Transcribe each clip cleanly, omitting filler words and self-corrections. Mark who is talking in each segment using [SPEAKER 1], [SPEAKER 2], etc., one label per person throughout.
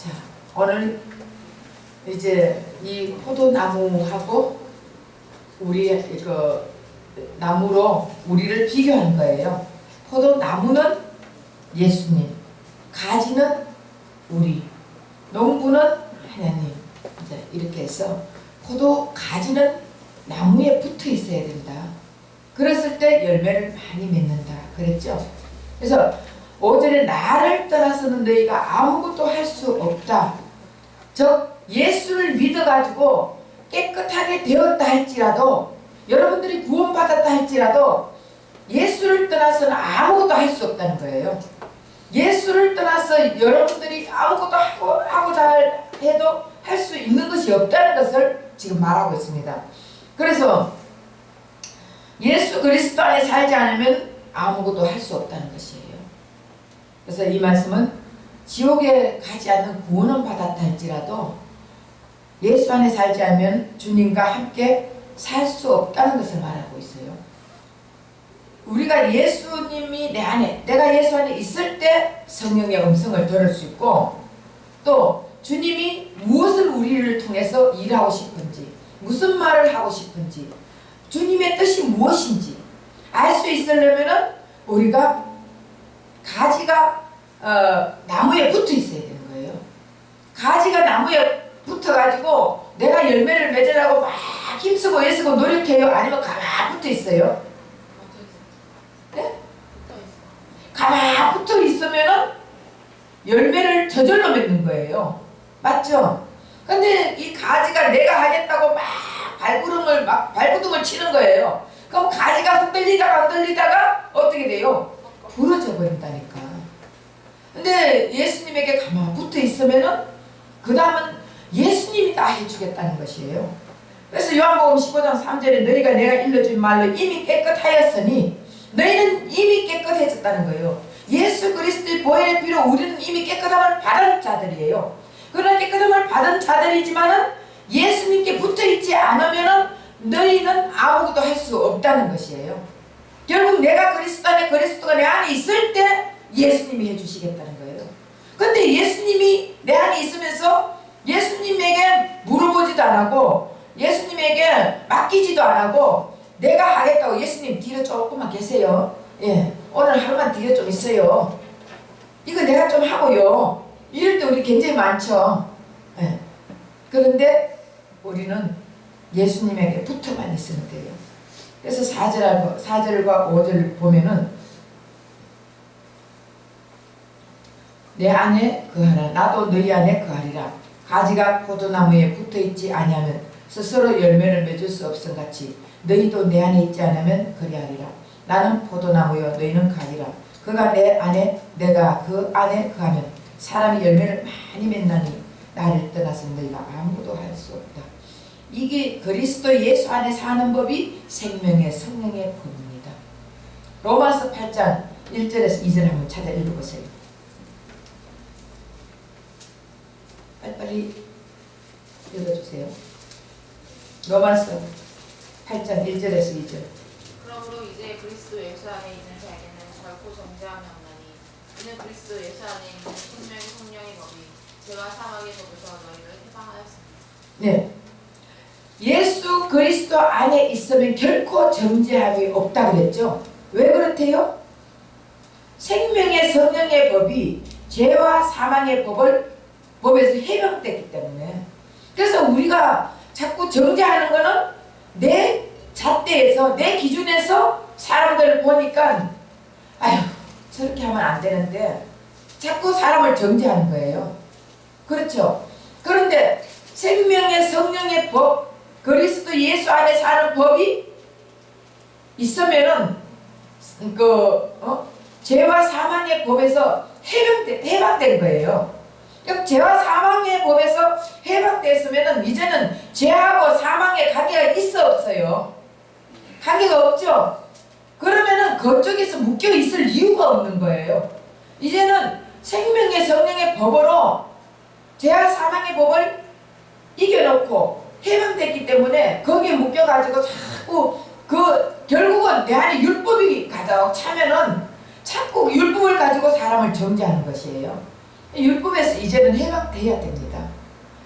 [SPEAKER 1] 자, 오늘 이제 이 포도나무하고 우리 그 나무로 우리를 비교한 거예요. 포도나무는 예수님, 가지는 우리, 농부는 하나님. 이제 이렇게 해서 포도 가지는 나무에 붙어 있어야 된다. 그랬을 때 열매를 많이 맺는다. 그랬죠? 그래서 5절에 나를 떠나서는 너희가 아무것도 할 수 없다. 즉 예수를 믿어가지고 깨끗하게 되었다 할지라도, 여러분들이 구원받았다 할지라도 예수를 떠나서는 아무것도 할 수 없다는 거예요. 예수를 떠나서 여러분들이 아무것도 하고자 해도 할 수 있는 것이 없다는 것을 지금 말하고 있습니다. 그래서 예수 그리스도 안에 살지 않으면 아무것도 할 수 없다는 것이에요. 그래서 이 말씀은 지옥에 가지 않는 구원은 받았다 할지라도 예수 안에 살지 않으면 주님과 함께 살 수 없다는 것을 말하고 있어요. 우리가 예수님이 내 안에, 내가 예수 안에 있을 때 성령의 음성을 들을 수 있고, 또 주님이 무엇을 우리를 통해서 일하고 싶은지, 무슨 말을 하고 싶은지, 주님의 뜻이 무엇인지 알 수 있으려면은 우리가 가지가 나무에 붙어 있어야 되는 거예요. 가지가 나무에 붙어가지고 내가 열매를 맺으라고 막 힘쓰고 애쓰고 노력해요? 아니면 가만 붙어 있어요? 네? 가만 붙어 있으면은 열매를 저절로 맺는 거예요. 맞죠? 근데 이 가지가 내가 하겠다고 막 발구둥을 치는 거예요. 그럼 가지가 흔들리다가 어떻게 돼요? 부러져 버린다니까. 근데 예수님에게 가만 붙어 있으면은 그 다음은 예수님이 다 해주겠다는 것이에요. 그래서 요한복음 15장 3절에 너희가 내가 일러준 말로 이미 깨끗하였으니 너희는 이미 깨끗해졌다는 거예요. 예수 그리스도의 보혈의 피로 우리는 이미 깨끗함을 받은 자들이에요. 그러나 깨끗함을 받은 자들이지만은 예수님께 붙어있지 않으면은 너희는 아무것도 할 수 없다는 것이에요. 결국 내가 그리스도 안에, 그리스도가 내 안에 있을 때 예수님이 해주시겠다는 거예요. 근데 예수님이 내 안에 있으면서 예수님에게 물어보지도 안 하고 예수님에게 맡기지도 안 하고 내가 하겠다고 예수님 뒤로 조금만 계세요. 예, 오늘 하루만 뒤에 좀 있어요. 이거 내가 좀 하고요. 이럴 때 우리 굉장히 많죠. 예. 그런데 우리는 예수님에게 붙어만 있으면 돼요. 그래서 4절과 5절 보면은 내 안에 거하라 나도 너희 안에 거하리라. 가지가 포도나무에 붙어있지 아니하면 스스로 열매를 맺을 수 없음같이 너희도 내 안에 있지 않으면 그리하리라. 나는 포도나무여 너희는 가지라. 그가 내 안에 내가 그 안에 거하면 사람이 열매를 많이 맺나니 나를 떠나서 너희가 아무것도 할 수 없다. 이게 그리스도 예수 안에 사는 법이 생명의 성령의 법입니다. 로마서 8장 1절에서 2절 한번 찾아 읽어보세요. 빨리 읽어주세요. 로마서 8장 1절에서 2절.
[SPEAKER 2] 그러므로 이제 그리스도 예수 안에 있는 자에게는 결코 정죄함이 없나니 이는 그리스도 예수 안에 있는 생명의 성령의 법이 죄와 사망의 법에서 너희를 해방하였습니다.
[SPEAKER 1] 네, 예수 그리스도 안에 있으면 결코 정죄함이 없다 그랬죠. 왜 그렇대요? 생명의 성령의 법이 죄와 사망의 법에서 해방됐기 때문에. 그래서 우리가 자꾸 정죄하는 거는 내 잣대에서, 내 기준에서 사람들을 보니까 아휴 저렇게 하면 안 되는데 자꾸 사람을 정죄하는 거예요. 그렇죠? 그런데 생명의 성령의 법, 그리스도 예수 안에 사는 법이 있으면은 죄와 사망의 법에서 해방된 거예요. 그럼 죄와 사망의 법에서 해방됐으면은 이제는 죄하고 사망의 관계가 있어 없어요? 관계가 없죠? 그러면은 그쪽에서 묶여 있을 이유가 없는 거예요. 이제는 생명의 성령의 법으로 죄와 사망의 법을 이겨놓고 해방됐기 때문에 거기에 묶여가지고 자꾸 결국은 내 안에 율법이 가득 차면은 자꾸 율법을 가지고 사람을 정죄하는 것이에요. 율법에서 이제는 해방돼야 됩니다.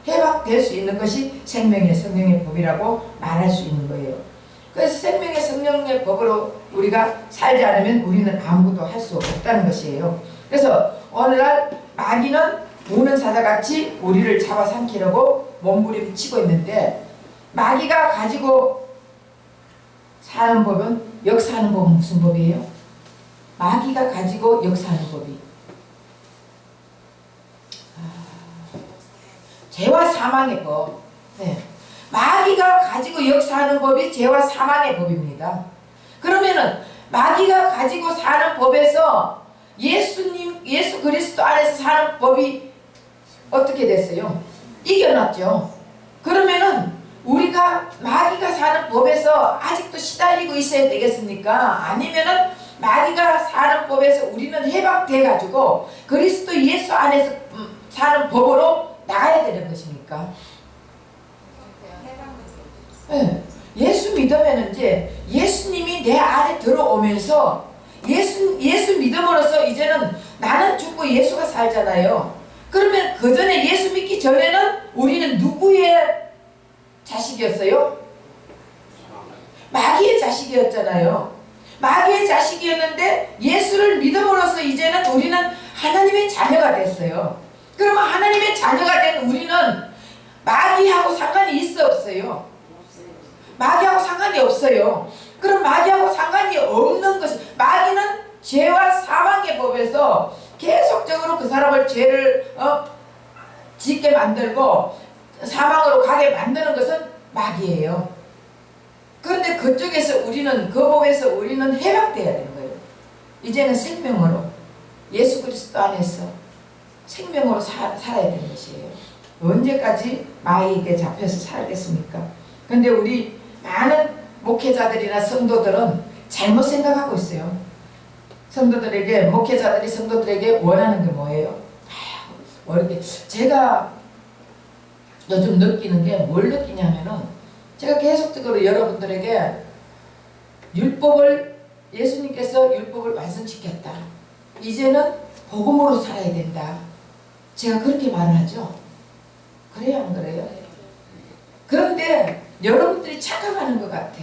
[SPEAKER 1] 해방될 수 있는 것이 생명의 성령의 법이라고 말할 수 있는 거예요. 그래서 생명의 성령의 법으로 우리가 살지 않으면 우리는 아무것도 할 수 없다는 것이에요. 그래서 오늘날 마귀는 우는 사자같이 우리를 잡아삼키려고 몸부림치고 있는데, 마귀가 가지고 사는 법은, 역사하는 법은 무슨 법이에요? 마귀가 가지고 역사하는 법이 죄와 사망의 법. 네. 마귀가 가지고 역사하는 법이 죄와 사망의 법입니다. 그러면은 마귀가 가지고 사는 법에서 예수 그리스도 안에서 사는 법이 어떻게 됐어요? 이겨놨죠. 그러면은 우리가 마귀가 사는 법에서 아직도 시달리고 있어야 되겠습니까? 아니면은 마귀가 사는 법에서 우리는 해방돼 가지고 그리스도 예수 안에서 사는 법으로 나가야 되는 것입니까? 네. 예수 믿으면 이제 예수님이 내 안에 들어오면서 예수 믿음으로써 이제는 나는 죽고 예수가 살잖아요. 그러면 그 전에 예수 믿기 전에는 우리는 누구의 자식이었어요? 마귀의 자식이었잖아요. 마귀의 자식이었는데 예수를 믿음으로써 이제는 우리는 하나님의 자녀가 됐어요. 그러면 하나님의 자녀가 된 우리는 마귀하고 상관이 있어 없어요? 마귀하고 상관이 없어요. 그럼 마귀하고 상관이 없는 것이, 마귀는 죄와 사망의 법에서 계속적으로 그 사람을 죄를 짓게 만들고 사망으로 가게 만드는 것은 마귀예요. 그런데 그쪽에서 우리는, 그 법에서 우리는 해방되어야 되는 거예요. 이제는 생명으로, 예수 그리스도 안에서 생명으로 살아야 되는 것이에요. 언제까지 마귀에게 잡혀서 살겠습니까? 근데 우리 많은 목회자들이나 성도들은 잘못 생각하고 있어요. 목회자들이 성도들에게 원하는 게 뭐예요? 이렇게 제가 요즘 느끼는 게, 뭘 느끼냐면은, 제가 계속적으로 여러분들에게 예수님께서 율법을 완성시켰다, 이제는 복음으로 살아야 된다, 제가 그렇게 말을 하죠. 그래요, 안 그래요? 그런데 여러분들이 착각하는 것 같아.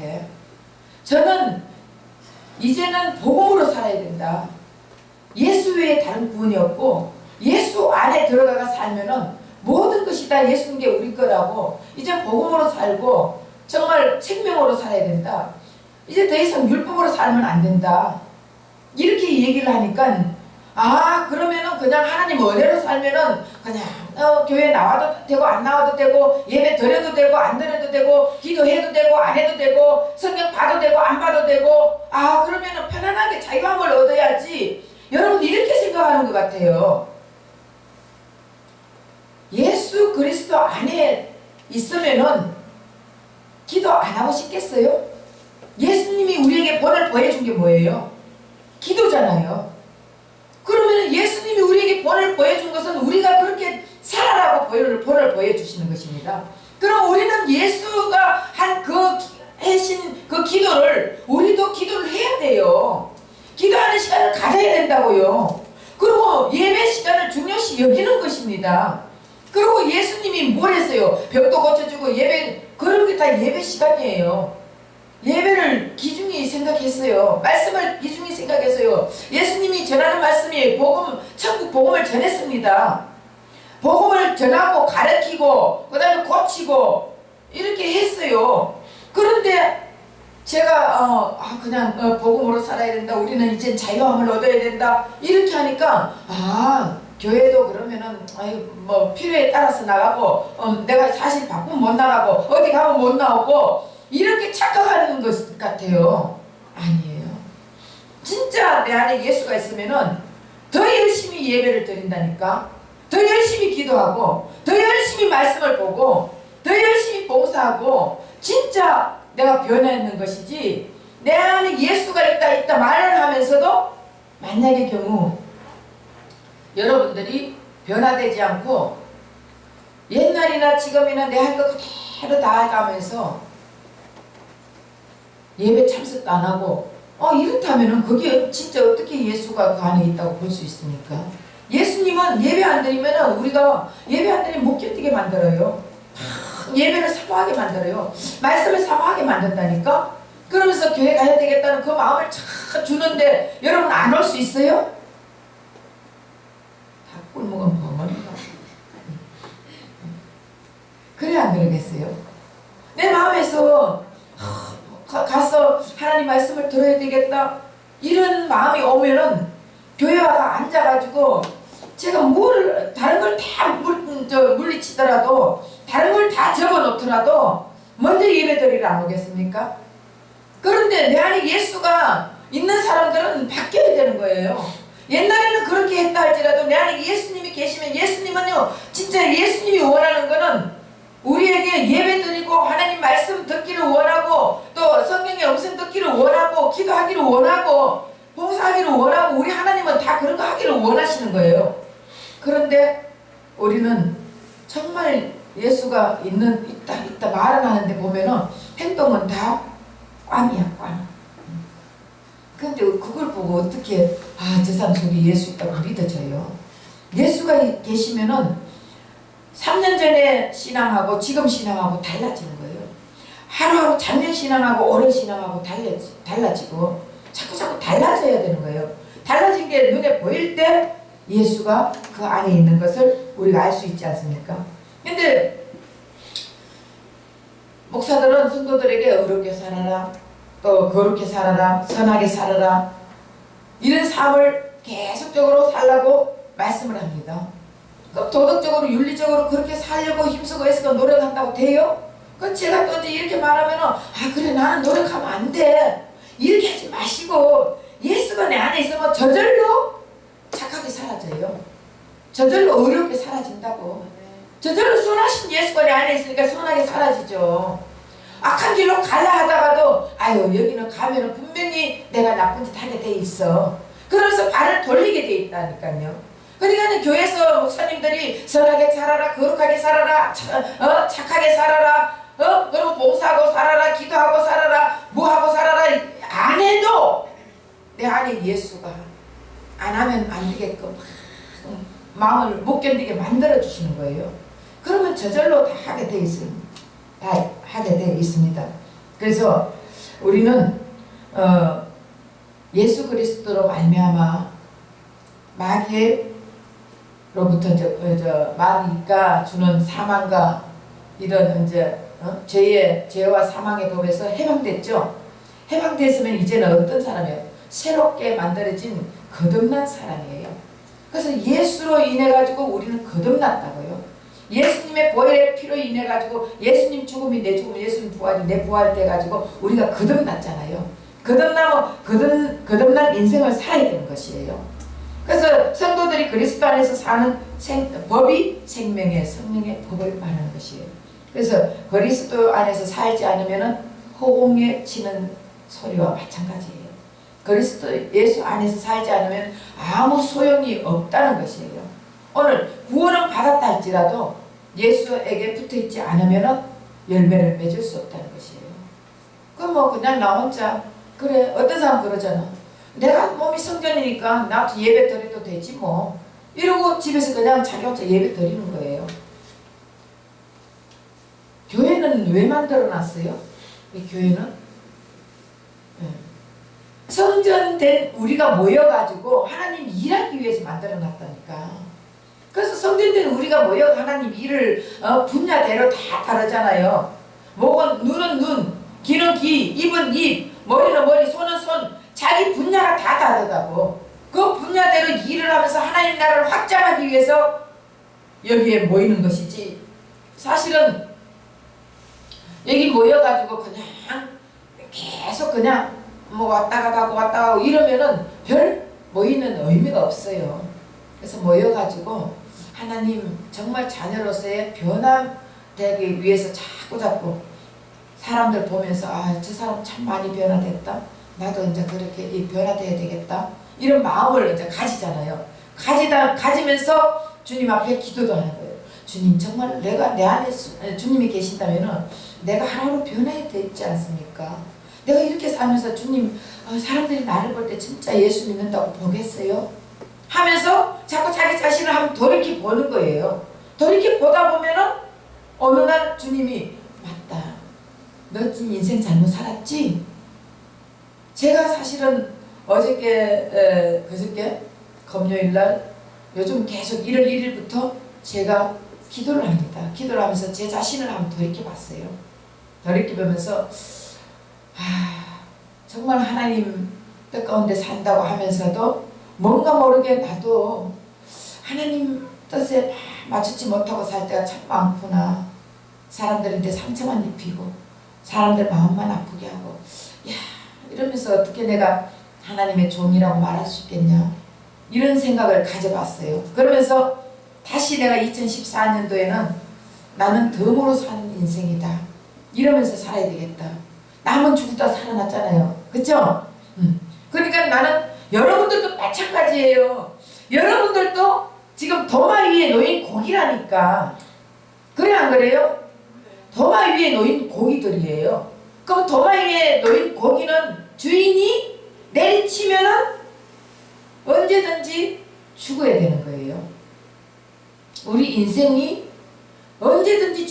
[SPEAKER 1] 저는 이제는 복음으로 살아야 된다, 예수 외에 다른 구원이 없고 예수 안에 들어가가 살면은 모든 것이 다 예수님께 우리 거라고, 이제 복음으로 살고 정말 생명으로 살아야 된다, 이제 더 이상 율법으로 살면 안 된다, 이렇게 얘기를 하니까, 그러면은 그냥 하나님 은혜로 살면은 그냥 교회 나와도 되고 안 나와도 되고, 예배 드려도 되고 안 드려도 되고, 기도해도 되고 안 해도 되고, 성경 봐도 되고 안 봐도 되고, 그러면은 편안하게 자유함을 얻어야지, 여러분 이렇게 생각하는 것 같아요. 예수 그리스도 안에 있으면은 기도 안 하고 싶겠어요? 예수님이 우리에게 본을 보여준 게 뭐예요? 기도잖아요. 그러면 예수님이 우리에게 본을 보여준 것은 우리가 그렇게 살아라고 본을 보여주시는 것입니다. 그럼 우리는 예수가 하신 그 기도를, 우리도 기도를 해야 돼요. 기도하는 시간을 가져야 된다고요. 그리고 예배 시간을 중요시 여기는 것입니다. 그리고 예수님이 뭘 했어요? 병도 고쳐주고 예배, 그런 게 다 예배 시간이에요. 예배를 귀중히 생각했어요. 말씀을 귀중히 생각했어요. 예수님이 전하는 말씀이 천국 복음을 전했습니다. 복음을 전하고 가르치고 그 다음에 고치고 이렇게 했어요. 그런데 제가 그냥 복음으로 살아야 된다, 우리는 이제 자유함을 얻어야 된다, 이렇게 하니까 교회도 그러면은 필요에 따라서 나가고, 내가 사실 바쁘면 못 나가고 어디 가면 못 나오고, 이렇게 착각하는 것 같아요. 아니에요. 진짜 내 안에 예수가 있으면은 더 열심히 예배를 드린다니까, 더 열심히 기도하고, 더 열심히 말씀을 보고, 더 열심히 봉사하고, 진짜 내가 변화했는 것이지, 내 안에 예수가 있다 말을 하면서도 만약의 경우 여러분들이 변화되지 않고 옛날이나 지금이나 내 할 거 그대로 다 해가면서 예배 참석도 안 하고 이렇다면은 그게 진짜 어떻게 예수가 그 안에 있다고 볼 수 있습니까? 예수님은 예배 안 드리면 우리가 예배 안 드리면 못 견디게 만들어요. 예배를 사모하게 만들어요. 말씀을 사모하게 만든다니까. 그러면서 교회 가야 되겠다는 그 마음을 착 주는데 여러분 안 올 수 있어요? 다 꿀먹은 벙어리가. 그래 안 그러겠어요? 내 마음에서 가서 하나님 말씀을 들어야 되겠다 이런 마음이 오면은 교회 와서 앉아가지고 제가 뭘 다른 걸 다 물리치더라도 다른 걸 다 적어놓더라도 먼저 예배드리러 안 오겠습니까? 그런데 내 안에 예수가 있는 사람들은 바뀌어야 되는 거예요. 옛날에는 그렇게 했다 할지라도 내 안에 예수님이 계시면 예수님은요 진짜 예수님이 원하는 거는 우리에게 예배드리고 하나님 말씀 듣기를 원하고 또 성경의 음성 듣기를 원하고 기도하기를 원하고 봉사하기를 원하고 우리 하나님은 다 그런 거 하기를 원하시는 거예요. 그런데 우리는 정말 예수가 있다 말은 하는데 보면은 행동은 다 꽝이야 꽝. 근데 그걸 보고 어떻게 저 사람 속에 예수 있다고 믿어져요. 예수가 계시면은 3년 전에 신앙하고 지금 신앙하고 달라지는 거예요. 하루하루 작년 신앙하고 올해 신앙하고 달라지고 자꾸 달라져야 되는 거예요. 달라진 게 눈에 보일 때 예수가 그 안에 있는 것을 우리가 알 수 있지 않습니까? 근데 목사들은 성도들에게 의롭게 살아라, 또 거룩히 살아라, 선하게 살아라 이런 삶을 계속적으로 살라고 말씀을 합니다. 그럼 도덕적으로 윤리적으로 그렇게 살려고 힘쓰고 애쓰고 노력한다고 돼요? 그럼 제가 또 이제 이렇게 말하면은 그래 나는 노력하면 안 돼 이렇게 하지 마시고 예수가 내 안에 있으면 저절로 착하게 사라져요. 저절로 어렵게 사라진다고. 저절로 선하신 예수가 내 안에 있으니까 선하게 사라지죠. 악한 길로 갈라 하다가도 여기는 가면은 분명히 내가 나쁜 짓 하게 돼 있어. 그러면서 발을 돌리게 돼 있다니까요. 그러니까 교회에서 목사님들이 선하게 살아라, 거룩하게 살아라, 착하게 살아라, 그리고 봉사하고 살아라, 기도하고 살아라, 뭐하고 살아라 안 해도 내 안에 예수가 안 하면 안 되게끔 마음을 못 견디게 만들어 주시는 거예요. 그러면 저절로 다 하게 돼 있습니다. 다 하게 돼 있습니다. 그래서 우리는 예수 그리스도로 말미암아 마귀로부터 마귀가 주는 사망과 이런 죄와 사망의 법에서 해방됐죠. 해방됐으면 이제는 어떤 사람이에요? 새롭게 만들어진 거듭난 사람이에요. 그래서 예수로 인해 가지고 우리는 거듭났다고요. 예수님의 보혈의 피로 인해 가지고 예수님 죽음이 내 죽음, 예수님 부활이 내 부활 돼 가지고 우리가 거듭났잖아요. 거듭난 인생을 살아야 되는 것이에요. 그래서 성도들이 그리스도 안에서 사는 법이 생명의 성령의 법을 말하는 것이에요. 그래서 그리스도 안에서 살지 않으면은 호공에 치는 소리와 마찬가지예요. 그리스도 예수 안에서 살지 않으면 아무 소용이 없다는 것이에요. 오늘 구원은 받았다 할지라도 예수에게 붙어있지 않으면 열매를 맺을 수 없다는 것이에요. 그럼 그냥 나 혼자 그래 어떤 사람 그러잖아. 내가 몸이 성전이니까 나도 예배 드려도 되지 뭐 이러고 집에서 그냥 자기 혼자 예배 드리는 거예요. 교회는 왜 만들어놨어요? 이 교회는 성전된 우리가 모여가지고 하나님 일하기 위해서 만들어놨다니까. 그래서 성전된 우리가 모여 하나님 일을 분야대로 다 다르잖아요. 목은 눈은 눈, 귀는 귀, 입은 입, 머리는 머리, 손은 손, 자기 분야가 다 다르다고. 그 분야대로 일을 하면서 하나님 나라를 확장하기 위해서 여기에 모이는 것이지. 사실은 여기 모여가지고 그냥 계속 그냥 왔다가 가고 왔다가 가고 이러면은 별 모이는 의미가 없어요. 그래서 모여가지고 하나님 정말 자녀로서의 변화되기 위해서 자꾸 사람들 보면서 저 사람 참 많이 변화됐다. 나도 이제 그렇게 변화돼야 되겠다. 이런 마음을 이제 가지잖아요. 가지면서 주님 앞에 기도도 하는 거예요. 주님 정말 내가 내 안에 주님이 계신다면은 내가 하루하루 변해야 되지 않습니까? 내가 이렇게 살면서 주님 사람들이 나를 볼 때 진짜 예수 믿는다고 보겠어요? 하면서 자꾸 자기 자신을 한번 돌이켜 보는 거예요. 돌이켜 보다 보면은 어느 날 주님이 맞다. 너 인생 잘못 살았지? 제가 사실은 어저께 그저께 금요일날 요즘 계속 1월 1일부터 제가 기도를 합니다. 기도를 하면서 제 자신을 한번 돌이켜 봤어요. 돌이켜 보면서 정말 하나님 뜻 가운데 산다고 하면서도 뭔가 모르게 나도 하나님 뜻에 다 맞추지 못하고 살 때가 참 많구나. 사람들한테 상처만 입히고 사람들 마음만 아프게 하고 이러면서 어떻게 내가 하나님의 종이라고 말할 수 있겠냐 이런 생각을 가져봤어요. 그러면서 다시 내가 2014년도에는 나는 덤으로 사는 인생이다 이러면서 살아야 되겠다. 남은 죽다 살아났잖아요. 그쵸? 그러니까 나는 여러분들도 마찬가지예요. 여러분들도 지금 도마 위에 놓인 고기라니까. 그래 안 그래요? 도마 위에 놓인 고기들이에요. 그럼 도마 위에 놓인 고기는 주인이 내리치면은 언제든지 죽어야 되는 거예요. 우리 인생이 언제든지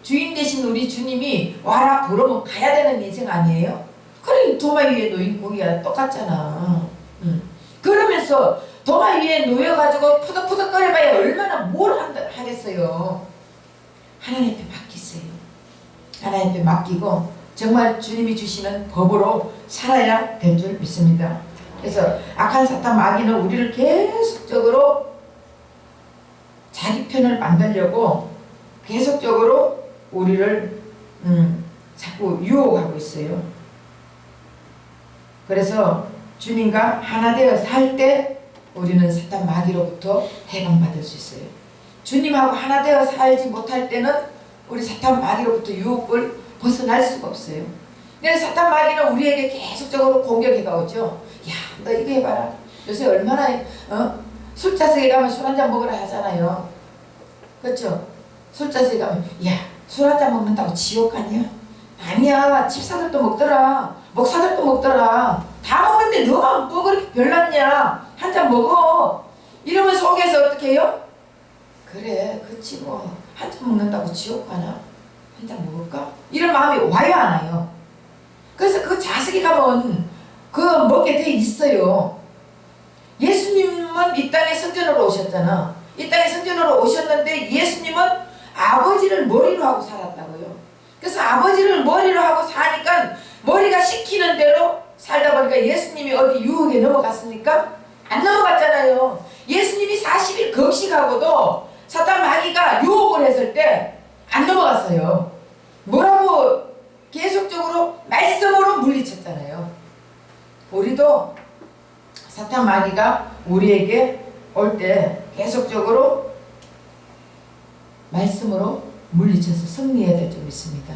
[SPEAKER 1] 주인 대신 우리 주님이 와라 부르면 가야 되는 인생 아니에요? 그래 도마 위에 놓인 고기가 똑같잖아. 그러면서 도마 위에 놓여가지고 푸덕푸덕거려봐야 얼마나 뭘 하겠어요. 하나님 앞에 맡기세요. 하나님 앞에 맡기고 정말 주님이 주시는 법으로 살아야 될 줄 믿습니다. 그래서 악한 사탄 마귀는 우리를 계속적으로 자기 편을 만들려고 계속적으로 우리를 자꾸 유혹하고 있어요. 그래서 주님과 하나 되어 살 때 우리는 사탄 마귀로부터 해방받을 수 있어요. 주님하고 하나 되어 살지 못할 때는 우리 사탄 마귀로부터 유혹을 벗어날 수가 없어요. 근데 사탄 마귀는 우리에게 계속적으로 공격해가 오죠. 야, 너 이거 해봐라. 요새 얼마나 술자석에 가면 술 한잔 먹으라 하잖아요. 그렇죠? 술자석에 가면 야, 술 한잔 먹는다고 지옥 가냐? 아니야. 집사들도 먹더라. 목사들도 먹더라. 다 먹는데 너만 뭐 그렇게 별났냐? 한 잔 먹어. 이러면 속에서 어떻게 해요? 그래, 그치 뭐. 한 잔 먹는다고 지옥 가나? 한 잔 먹을까? 이런 마음이 와야 하나요? 그래서 그 자식이 가면 그 먹게 돼 있어요. 예수님은 이 땅에 성전으로 오셨잖아. 이 땅에 성전으로 오셨는데 예수님은 아버지를 머리로 하고 살았다고요. 그래서 아버지를 머리로 하고 사니까 머리가 시키는 대로 살다 보니까 예수님이 어디 유혹에 넘어갔습니까? 안 넘어갔잖아요. 예수님이 40일 금식하고도 사탄 마귀가 유혹을 했을 때 안 넘어갔어요. 뭐라고 계속적으로 말씀으로 물리쳤잖아요. 우리도 사탄 마귀가 우리에게 올 때 계속적으로 말씀으로 물리쳐서 승리해야 될 줄 믿습니다.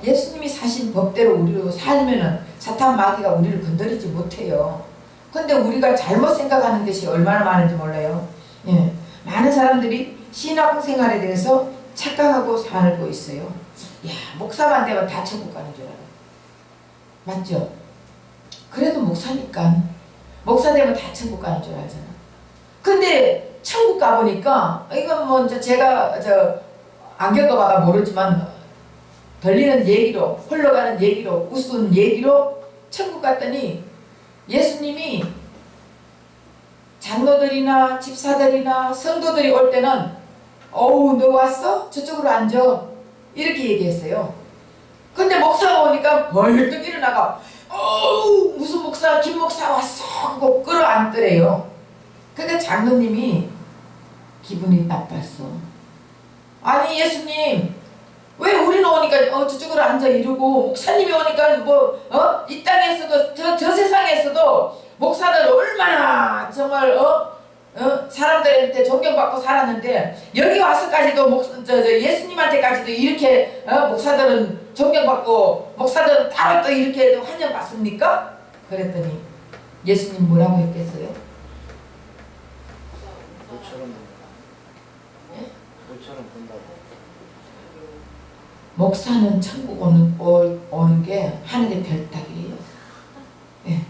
[SPEAKER 1] 예수님이 사신 법대로 우리로 살면은 사탄 마귀가 우리를 건드리지 못해요. 근데 우리가 잘못 생각하는 것이 얼마나 많은지 몰라요. 예. 많은 사람들이 신앙생활에 대해서 착각하고 살고 있어요. 야, 목사만 되면 다 천국 가는 줄 알아. 맞죠? 그래도 목사니까 목사 되면 다 천국 가는 줄 알잖아. 근데 천국 가보니까 이건 뭐 제가 안 겪어봐가 모르지만 들리는 얘기로 흘러가는 얘기로 우스운 얘기로 천국 갔더니 예수님이 장로들이나 집사들이나 성도들이 올 때는 어우 너 왔어? 저쪽으로 앉아 이렇게 얘기했어요. 근데 목사가 오니까 벌떡 일어나가 어우 무슨 목사 김 목사 왔어 하고 끌어안더래요. 그러니까 장로님이 기분이 나빴어. 아니 예수님 왜 우리는 오니까 저쪽으로 앉아 이러고 목사님이 오니까 이 땅에서도 저 세상에서도 목사들 얼마나 정말 사람들한테 존경받고 살았는데 여기 와서까지도 예수님한테까지도 이렇게 목사들은 존경받고 목사들은 따로 또 이렇게 환영받습니까? 그랬더니 예수님 뭐라고 했겠어요?
[SPEAKER 3] 모처럼 본다고.
[SPEAKER 1] 목사는 천국 오는 게 하늘의 별 따기예요. 예.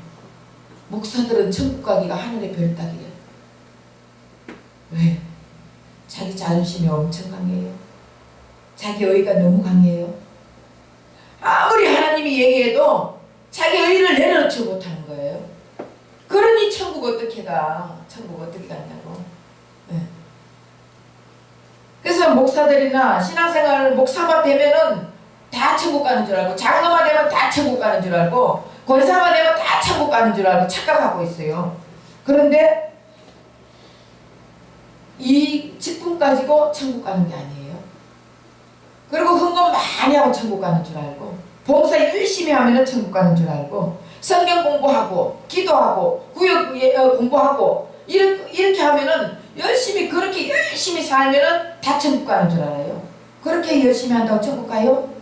[SPEAKER 1] 목사들은 천국 가기가 하늘의 별 따기예요. 자존심이 엄청 강해요. 자기 의의가 너무 강해요. 아무리 하나님이 얘기해도 자기 의의를 내려놓지 못하는 거예요. 그러니 천국 어떻게 가? 천국 어떻게 가냐고. 네. 그래서 목사들이나 신앙생활 목사만 되면은 다 천국 가는 줄 알고, 장로만 되면 다 천국 가는 줄 알고, 권사만 되면 다 천국 가는 줄 알고 착각하고 있어요. 그런데 이 직분 가지고 천국 가는 게 아니에요. 그리고 헌금 많이 하고 천국 가는 줄 알고, 봉사 열심히 하면 천국 가는 줄 알고, 성경 공부하고 기도하고 구역 공부하고 이렇게 하면은 열심히, 그렇게 열심히 살면은 다 천국 가는 줄 알아요. 그렇게 열심히 한다고 천국 가요?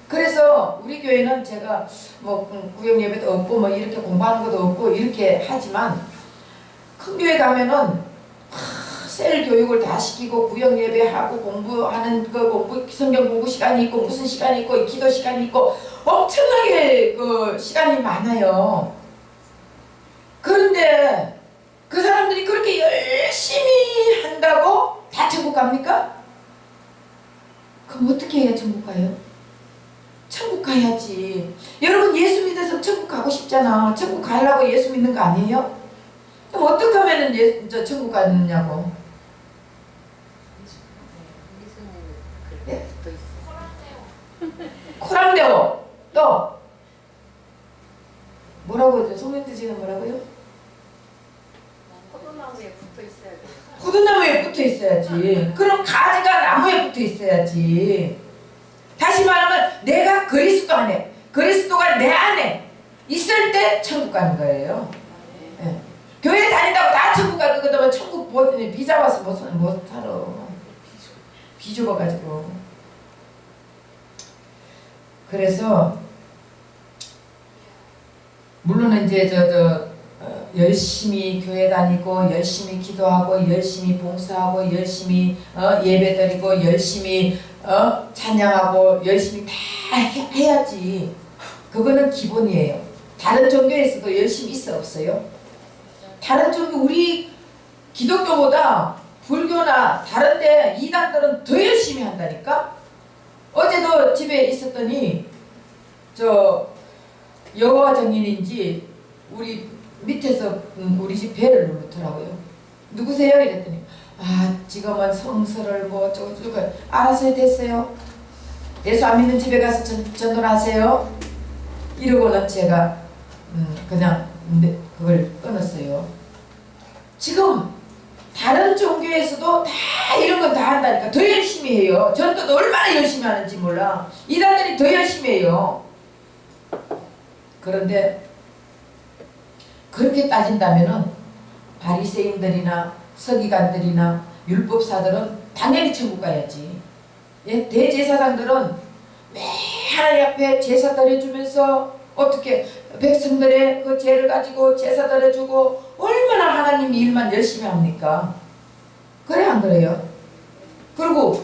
[SPEAKER 1] 그래서 우리 교회는 제가 뭐 구역 예배도 없고 뭐 이렇게 공부하는 것도 없고 이렇게 하지만, 큰 교회 가면은 셀 교육을 다 시키고 구역 예배하고 공부하는 그 공부, 성경 공부 시간이 있고 무슨 시간이 있고 기도 시간이 있고 엄청나게 그 시간이 많아요. 그런데 그 사람들이 그렇게 열심히 한다고 다 천국 갑니까? 그럼 어떻게 해야 천국 가요? 천국 가야지. 여러분 예수 믿어서 천국 가고 싶잖아. 천국 가려고 예수 믿는 거 아니에요? 그럼 어떻게 하면 천국 가느냐고. 예? 코랑대오. 또 뭐라고 했죠? 송명태지는 뭐라고요?
[SPEAKER 3] 포도나무에 붙어 있어야 돼.
[SPEAKER 1] 포도나무에 붙어 있어야지. 그럼 가지가 나무에 붙어 있어야지. 다시 말하면 내가 그리스도 안에, 그리스도가 내 안에 있을 때 천국 가는 거예요. 예. 교회 다닌다고 다 천국 갈 거거든. 천국 비 잡아서 못 살아. 비 죽어가지고. 그래서 물론 이제 열심히 교회 다니고 열심히 기도하고 열심히 봉사하고 열심히 예배드리고 열심히 찬양하고 열심히 다 해야지. 그거는 기본이에요. 다른 종교에서도 열심히 있어 없어요? 다른 종교, 우리 기독교보다 불교나 다른데 이단들은 더 열심히 한다니까. 어제도 집에 있었더니 여호와 정인인지 우리 밑에서 우리 집 배를 누르더라고요. 누구세요? 이랬더니 지금은 성서를 뭐 어쩌고 알아서 됐어요. 예수 안 믿는 집에 가서 전도하세요. 이러고는 제가 그냥 그걸 끊었어요. 지금 다른 종교에서도 다 이런 건 다 한다니까. 더 열심히 해요. 전도도 얼마나 열심히 하는지 몰라. 이단들이 더 열심히 해요. 그런데 그렇게 따진다면은 바리새인들이나 서기관들이나 율법사들은 당연히 천국 가야지. 예? 대제사장들은 매 하나님 앞에 제사 드려주면서 어떻게 백성들의 그 죄를 가지고 제사 드려주고 얼마나 하나님 일만 열심히 합니까? 그래 안 그래요? 그리고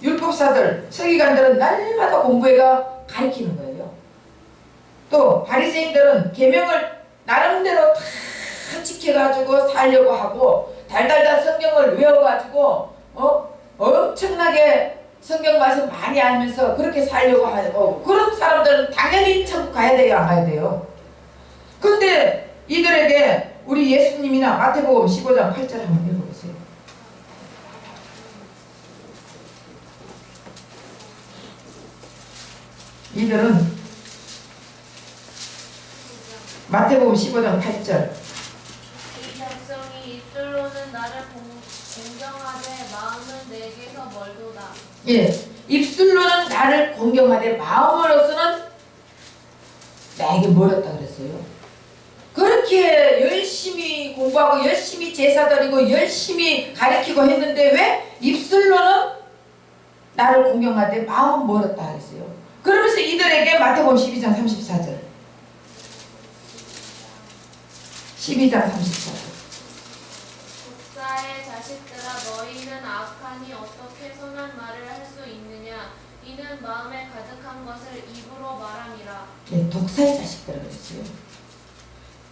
[SPEAKER 1] 율법사들, 서기관들은 날마다 공부해가 가르치는 거예요. 또 바리새인들은 계명을 나름대로 다 지켜가지고 살려고 하고 달달달 성경을 외워가지고 엄청나게 성경 말씀 많이 알면서 그렇게 살려고 하고, 그런 사람들은 당연히 천국 가야 돼요, 안 가야 돼요? 근데 이들에게 우리 예수님이나 마태복음 15장 8절 한번 읽어보세요. 이들은 마태복음 15장 8절.
[SPEAKER 3] 이 백성이 입술로는 나를 공경하되 마음은 내게서 멀도다.
[SPEAKER 1] 예, 입술로는 나를 공경하되 마음으로서는 나에게 멀었다 그랬어요. 그렇게 열심히 공부하고 열심히 제사 드리고 열심히 가르치고 했는데 왜 입술로는 나를 공경하되 마음은 멀었다 그랬어요. 그러면서 이들에게 마태복음 12장 34절. 12장 34절.
[SPEAKER 3] 독사의 자식들아, 너희는 악하니 어떻게 선한 말을 할 수 있느냐? 이는 마음에 가득한 것을 입으로 말함이라.
[SPEAKER 1] 예, 독사의 자식들을 그랬어요.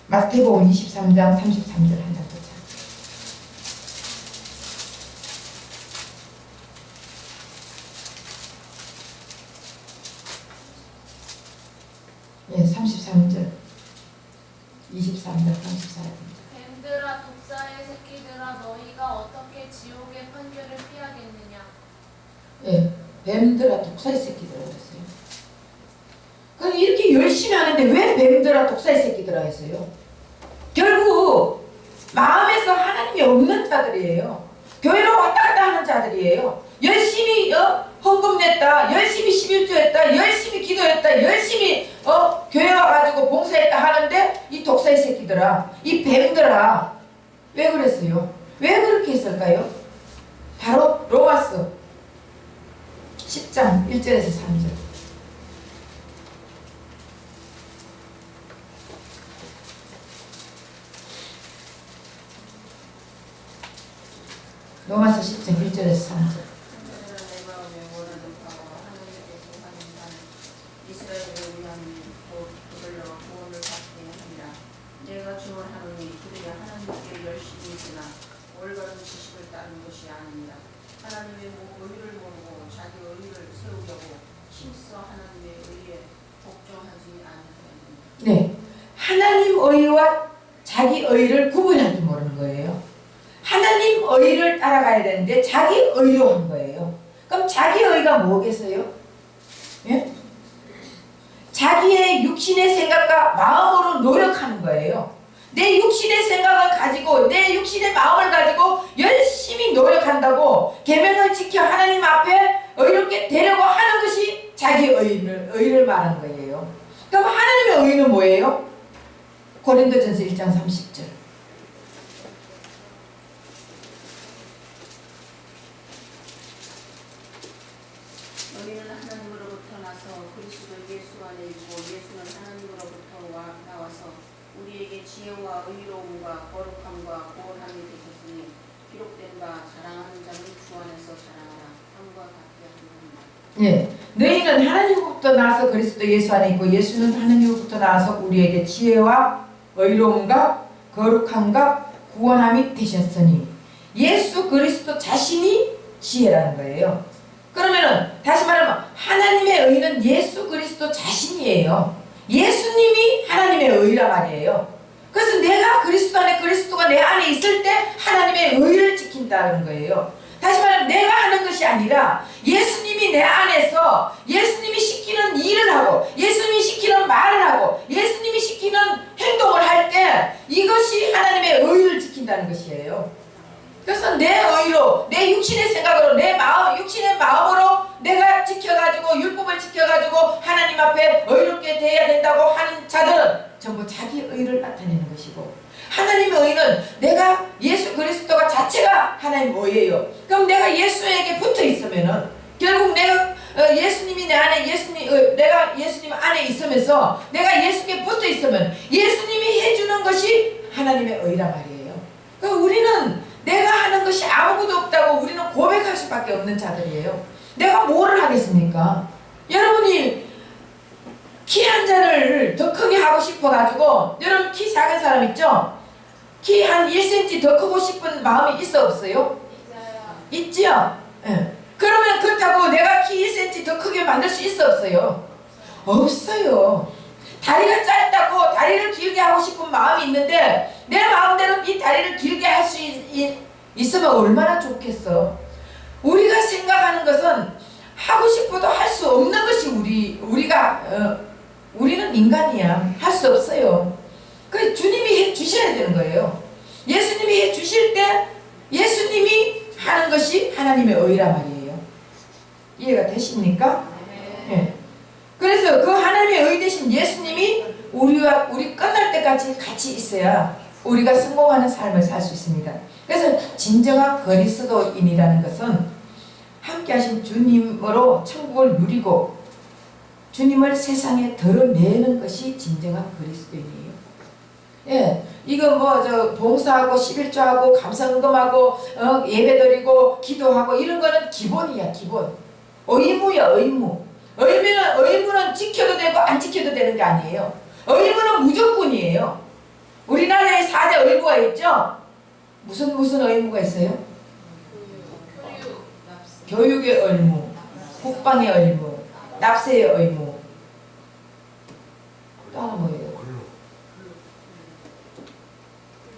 [SPEAKER 1] 마태복음 23장 33절 한 장 더. 예, 33절. 23절, 34절.
[SPEAKER 3] 뱀들아 독사의 새끼들아 너희가 어떻게 지옥의 판결을 피하겠느냐.
[SPEAKER 1] 예, 뱀들아 독사의 새끼들아 그랬어요. 그럼 이렇게 열심히 하는데 왜 뱀들아 독사의 새끼들아 했어요? 결국 마음에서 하나님이 없는 자들이에요. 교회로 왔다 갔다 하는 자들이에요. 열심히 헌금 냈다, 열심히 11조 했다, 열심히 기도했다, 열심히 교회 와가지고 봉사했다 하는데 이 독사의 새끼들아, 이 뱀들아 왜 그랬어요? 왜 그렇게 했을까요? 바로 로마서 10장 1절에서 3절. 로마서 10장 1절에서 3절.
[SPEAKER 4] 내가 주원하노니 그들이 하나님께 열심히 있으나 올바른 지식을 따르는 것이 아닙니다. 하나님의 의를 모르고 자기 의를 세우려고 힘써 하나님의 의에 복종하지 않으려니.
[SPEAKER 1] 네, 하나님 의와 자기 의를 구분하지 모르는 거예요. 하나님 의를 따라가야 되는데 자기 의로 한 거예요. 그럼 자기 의가 뭐겠어요? 예? 자기의 육신의 생각과 마음으로 노력하는 거예요. 내 육신의 생각을 가지고 내 육신의 마음을 가지고 열심히 노력한다고 계명을 지켜 하나님 앞에 의롭게 되려고 하는 것이 자기 의를 말하는 거예요. 그럼 하나님의 의는 뭐예요? 고린도전서 1장 30절.
[SPEAKER 4] 너희는 하나님으로부터 나서 그리스도 예수 안에 있고 예수는 하나님으로부터 나와서 우리에게 지혜와 의로움과 거룩함과 구원함이 되셨으니 기록된 바 자랑하는 자는 주 안에서 자랑하라. 함과 같게 하느니라.
[SPEAKER 1] 예, 너희는 하나님으로부터 나와서 그리스도 예수 안에 있고 예수는 하나님으로부터 나와서 우리에게 지혜와 의로움과 거룩함과 구원함이 되셨으니 예수 그리스도 자신이 지혜라는 거예요. 그러면은 다시 말하면 하나님의 의는 예수 그리스도 자신이에요. 예수님이 하나님의 의란 말이에요. 그래서 내가 그리스도 안에 그리스도가 내 안에 있을 때 하나님의 의를 지킨다는 거예요. 다시 말하면 내가 하는 것이 아니라 예수님이 내 안에서 예수님이 시키는 일을 하고 예수님이 시키는 말을 하고 예수님이 시키는 행동을 할 때 이것이 하나님의 의를 지킨다는 것이에요. 그래서 내 의로 내 육신의 생각으로 내 마음 육신의 마음으로 내가 지켜가지고 율법을 지켜가지고 하나님 앞에 의롭게 돼야 된다고 하는 자들은 전부 자기 의를 나타내는 것이고 하나님의 의는 내가 예수 그리스도가 자체가 하나님 의예요. 그럼 내가 예수에게 붙어 있으면은 결국 내가 예수님이 내 안에 내가 예수님 안에 있으면서 내가 예수께 붙어 있으면 예수님이 해주는 것이 하나님의 의란 말이에요. 그럼 우리는 내가 하는 것이 아무것도 없다고 우리는 고백할 수밖에 없는 자들이에요. 내가 뭐를 하겠습니까? 여러분이 키 한 자를 더 크게 하고 싶어가지고 여러분 키 작은 사람 있죠? 키 한 1cm 더 크고 싶은 마음이 있어 없어요? 있지요? 예. 그러면 그렇다고 내가 키 1cm 더 크게 만들 수 있어 없어요? 없어요. 다리가 짧다고 다리를 길게 하고 싶은 마음이 있는데 내 마음대로 이 다리를 길게 할 수 있으면 얼마나 좋겠어. 우리가 생각하는 것은 하고 싶어도 할 수 없는 것이 우리는 인간이야. 할 수 없어요. 그 주님이 해 주셔야 되는 거예요. 예수님이 해 주실 때 예수님이 하는 것이 하나님의 의란 말이에요. 이해가 되십니까? 네. 그래서 그 하나님의 의 대신 예수님이 우리 끝날 때까지 같이 있어야 우리가 성공하는 삶을 살 수 있습니다. 그래서 진정한 그리스도인이라는 것은 함께 하신 주님으로 천국을 누리고 주님을 세상에 드러내는 것이 진정한 그리스도인이에요. 예, 이거 봉사하고 11조하고 감사헌금하고 예배드리고 기도하고 이런 거는 기본이야. 기본. 의무야. 의무. 의무는 지켜도 되고 안 지켜도 되는 게 아니에요. 의무는 무조건이에요. 우리나라에 4대 의무가 있죠? 무슨 의무가 있어요? 교육의 의무, 국방의 의무, 납세의 의무. 또 하나 뭐예요?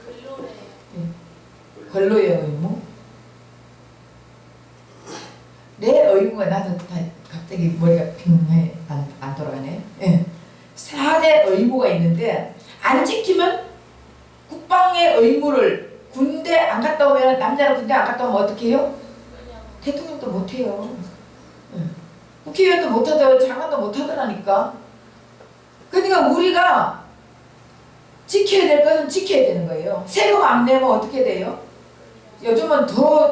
[SPEAKER 3] 근로래요.
[SPEAKER 1] 근로의 의무? 내 의무가 나도 다 갑자기 머리가 핑해 안 돌아가네. 예. 4대 의무가 있는데 안 지키면 국방의 의무를 군대 안 갔다 오면 남자는 군대 안 갔다 오면 어떻게 해요? 대통령도 못해요. 예. 국회의원도 못하더라도 장관도 못하더라니까. 그러니까 우리가 지켜야 될 것은 지켜야 되는 거예요. 세금 안 내면 어떻게 돼요? 요즘은 더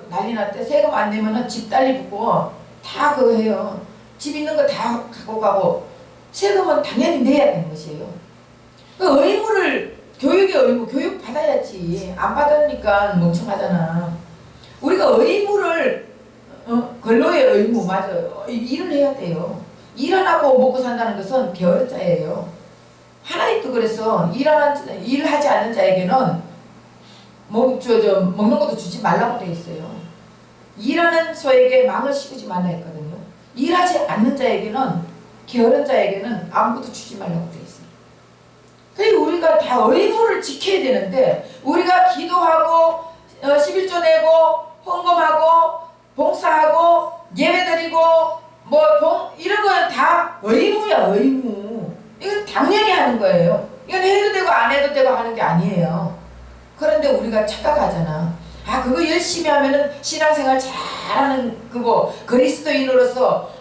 [SPEAKER 1] 난리 났대. 세금 안 내면은 집 달리 붙고 다 그거 해요. 집 있는 거 다 갖고 가고. 세금은 당연히 내야 되는 것이에요. 그 의무를, 교육의 의무, 교육 받아야지. 안 받으니까 멍청하잖아. 우리가 의무를, 근로의 의무, 맞아요. 일을 해야 돼요. 일 안 하고 먹고 산다는 것은 게으른 자예요. 하나님도 그래서 일하지 않는 자에게는 먹는 것도 주지 말라고 돼 있어요. 일하는 소에게 망을 씌우지 말라 했거든요. 일하지 않는 자에게는, 게으른 자에게는 아무것도 주지 말라고 돼 있어요. 그러니까 우리가 다 의무를 지켜야 되는데, 우리가 기도하고 11조 내고 헌금하고 봉사하고 예배드리고 이런 거는 다 의무야, 의무. 이건 당연히 하는 거예요. 이건 해도 되고 안 해도 되고 하는 게 아니에요. 그런데 우리가 착각하잖아. 그거 열심히 하면은 신앙생활 잘하는 그거, 그리스도인으로서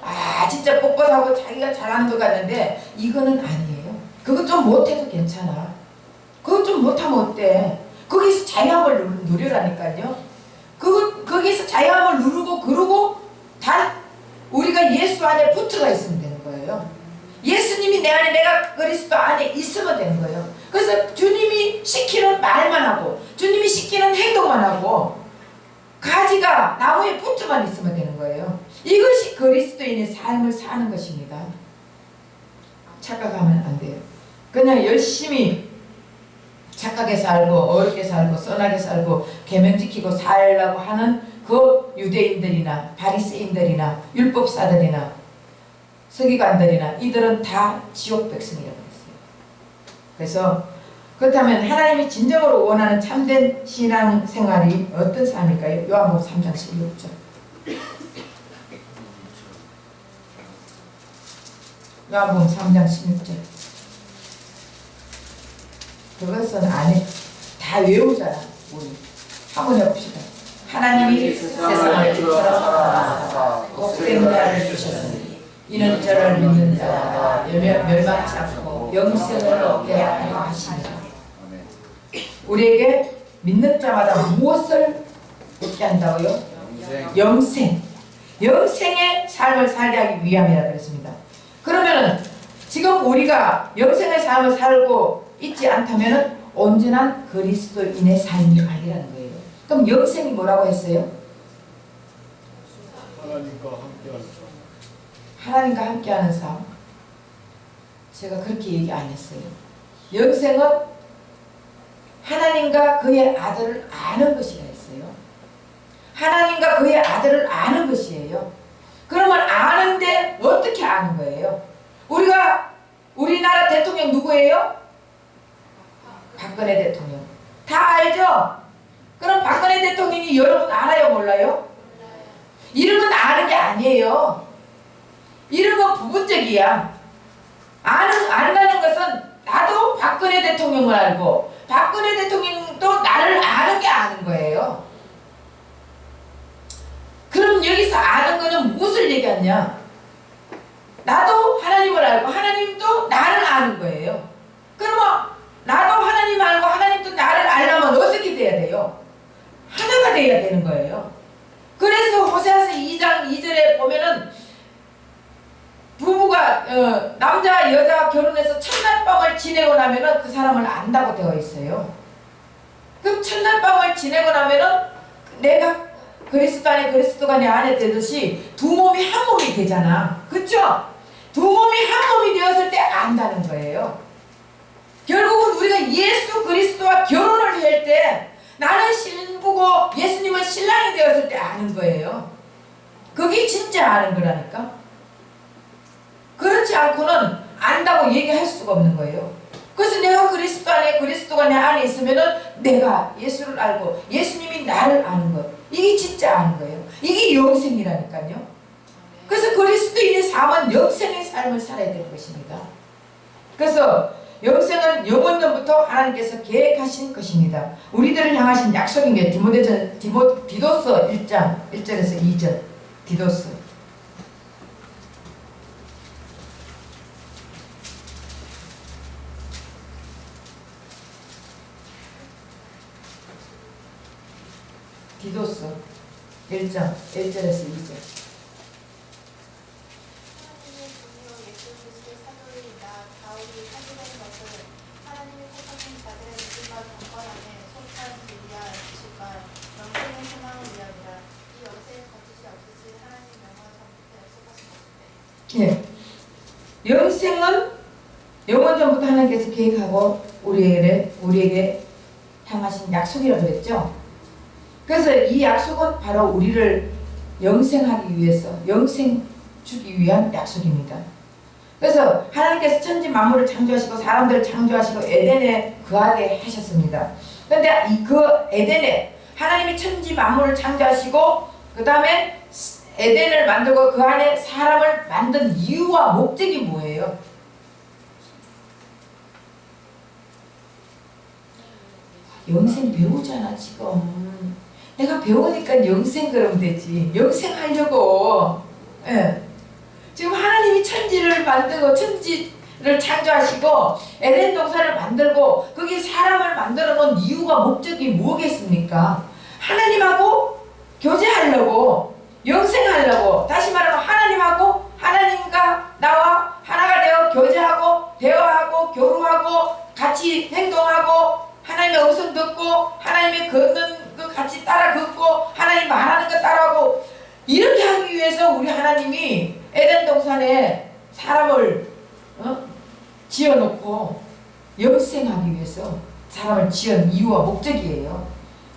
[SPEAKER 1] 진짜 뻣뻣하고 자기가 잘하는 것 같는데 이거는 아니에요. 그거 좀 못해도 괜찮아. 그거 좀 못하면 어때? 거기서 자유함을 누리라니까요. 거기서 자유함을 누르고 그러고 다 우리가 예수 안에 붙어가 있으면 되는 거예요. 예수님이 내 안에, 내가 그리스도 안에 있으면 되는 거예요. 그래서 주님이 시키는 말만 하고 주님이 시키는 행동만 하고 가지가 나무에 붙어만 있으면 되는 거예요. 이것이 그리스도인의 삶을 사는 것입니다. 착각하면 안 돼요. 그냥 열심히 착하게 살고 어렵게 살고 선하게 살고 계명 지키고 살려고 하는 그 유대인들이나 바리새인들이나 율법사들이나 서기관들이나 이들은 다 지옥 백성이라고 했어요. 그래서 그렇다면 하나님이 진정으로 원하는 참된 신앙생활이 어떤 삶일까요? 요한복음 3장 16절. 요한복음 3장 16절. 그것은 안에 다 외우잖아. 우리 한번 해봅시다. 하나님이 세상을 사랑하사 복된 자를 주셨으니 이는 저를 믿는 자가 멸망치 않고 영생을 얻게 하려 하시니라. 우리에게 믿는 자마다 무엇을 얻게 한다고요? 영생. 영생의 삶을 살게 하기 위함이라 그랬습니다. 그러면은 지금 우리가 영생의 삶을 살고 있지 않다면은 온전한 그리스도인의 삶이 아니라는 거예요. 그럼 영생이 뭐라고 했어요?
[SPEAKER 5] 하나님과 함께하는 삶.
[SPEAKER 1] 하나님과 함께하는 삶. 제가 그렇게 얘기 안 했어요. 영생은 하나님과 그의 아들을 아는 것이라 했어요. 하나님과 그의 아들을 아는 것이에요. 그러면 아는데 어떻게 아는 거예요? 우리나라 대통령 누구예요? 박근혜 대통령. 다 알죠? 그럼 박근혜 대통령이 여러분 알아요, 몰라요? 이름은 아는 게 아니에요. 이름은 부분적이야. 안다는 것은 나도 박근혜 대통령을 알고 박근혜 대통령도 나를 아는 게 아는 거예요. 그럼 여기서 아는 거는 무엇을 얘기하냐? 나도 하나님을 알고 하나님도 나를 아는 거예요. 그러면 나도 하나님 알고 하나님도 나를 알려면 어떻게 돼야 돼요? 하나가 돼야 되는 거예요. 그래서 호세아서 2장 2절에 보면은 부부가 남자 여자 결혼해서 첫날 밤을 지내고 나면은 그 사람을 안다고 되어 있어요. 그럼 첫날 밤을 지내고 나면은 내가 그리스도 안에 그리스도가 내 안에 되듯이 두 몸이 한 몸이 되잖아. 그렇죠? 두 몸이 한 몸이 되었을 때 안다는 거예요. 결국은 우리가 예수 그리스도와 결혼을 할 때 나는 신부고 예수님은 신랑이 되었을 때 아는 거예요. 그게 진짜 아는 거라니까. 그렇지 않고는 안다고 얘기할 수가 없는 거예요. 그래서 내가 그리스도 안에, 그리스도가 내 안에 있으면은 내가 예수를 알고 예수님이 나를 아는 것, 이게 진짜 아는 거예요. 이게 영생이라니까요. 그래서 그리스도인의 삶은 영생의 삶을 살아야 되는 것입니다. 그래서 영생은 영원전부터 하나님께서 계획하신 것입니다. 우리들을 향하신 약속인 게 디도서 1장 1절에서 2절. 디도서. 디도서 1장 1절에서 2절.
[SPEAKER 5] 하나님의 종이요 예수 그리스도의 사도이다. 바울이 사도된 것을 하나님의 택하신 자들의 믿음과 경건 안에 속한 진리와 지식과 영생의 소망을 위함이라. 이 영생을 거짓이 없으신 하나님 영원 전부터 약속하신 것인데.
[SPEAKER 1] 예. 영생은 영원전부터 하나님께서 계획하고 우리에게 향하신 약속이라고 그랬죠. 그래서 이 약속은 바로 우리를 영생하기 위해서, 영생 주기 위한 약속입니다. 그래서 하나님께서 천지 만물을 창조하시고 사람들을 창조하시고 에덴에 거하게 하셨습니다. 그런데 그 에덴에 하나님이 천지 만물을 창조하시고 그 다음에 에덴을 만들고 그 안에 사람을 만든 이유와 목적이 뭐예요? 영생 배우잖아 지금. 내가 배우니까 영생 그러면 되지. 영생하려고. 예. 지금 하나님이 천지를 만들고 천지를 창조하시고 에덴 동산을 만들고 거기 사람을 만들어 놓은 이유가 목적이 뭐겠습니까? 하나님하고 교제하려고, 영생하려고. 다시 말하면 하나님하고, 하나님과 나와 하나가 되어 교제하고 대화하고 교류하고 같이 행동하고 하나님의 음성 듣고 하나님의 걷는 그 같이 따라 걷고 하나님 말하는 거 따라하고, 이렇게 하기 위해서 우리 하나님이 에덴 동산에 사람을 지어놓고 영생하기 위해서 사람을 지은 이유와 목적이에요.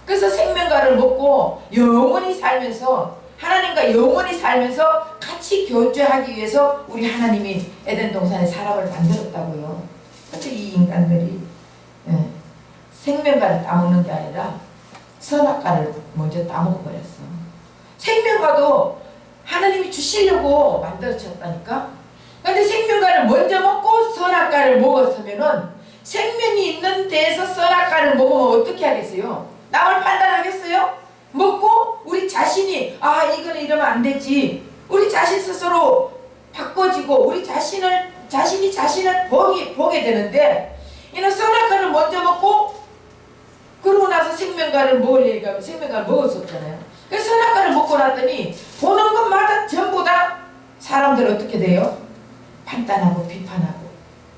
[SPEAKER 1] 그래서 생명과를 먹고 영원히 살면서 하나님과 영원히 살면서 같이 교제하기 위해서 우리 하나님이 에덴 동산에 사람을 만들었다고요. 그런데 이 인간들이 생명과를 따먹는 게 아니라 선악과를 먼저 따먹어버렸어. 생명과도 하나님이 주시려고 만들어졌다니까. 그런데 생명과를 먼저 먹고 선악과를 먹었으면은 생명이 있는 데에서 선악과를 먹으면 어떻게 하겠어요? 남을 판단하겠어요? 먹고 우리 자신이 이거는 이러면 안 되지. 우리 자신 스스로 바꿔지고 우리 자신이 자신을 보게 되는데, 이는 선악과를 먼저 먹고 그러고 나서 생명과를 먹으려니까 생명과를 먹을 수 없잖아요. 그래서 선악과를 먹고 났더니 보는 것마다 전부 다 사람들 어떻게 돼요? 판단하고 비판하고,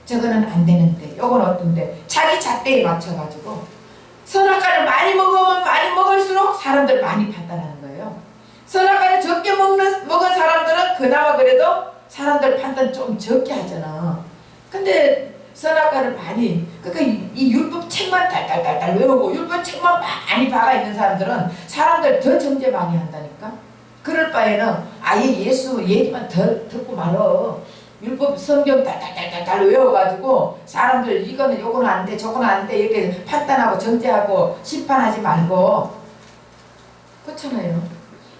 [SPEAKER 1] 저거는 안 되는데 요건 어떤데, 자기 잣대에 맞춰가지고 선악과를 많이 먹으면 많이 먹을수록 사람들 많이 판단하는 거예요. 선악과를 적게 먹은 사람들은 그나마 그래도 사람들 판단 좀 적게 하잖아. 근데 선악과를 많이, 그러니까 이 율법 책만 달달달달 외우고 율법 책만 많이 박아 있는 사람들은 사람들 더 정죄 많이 한다니까. 그럴 바에는 아예 예수 얘기만 더 듣고 말어. 율법 성경 달달달달 외워가지고 사람들 이거는 요거는 안 돼 저거는 안 돼 이렇게 판단하고 정죄하고 심판하지 말고. 그렇잖아요.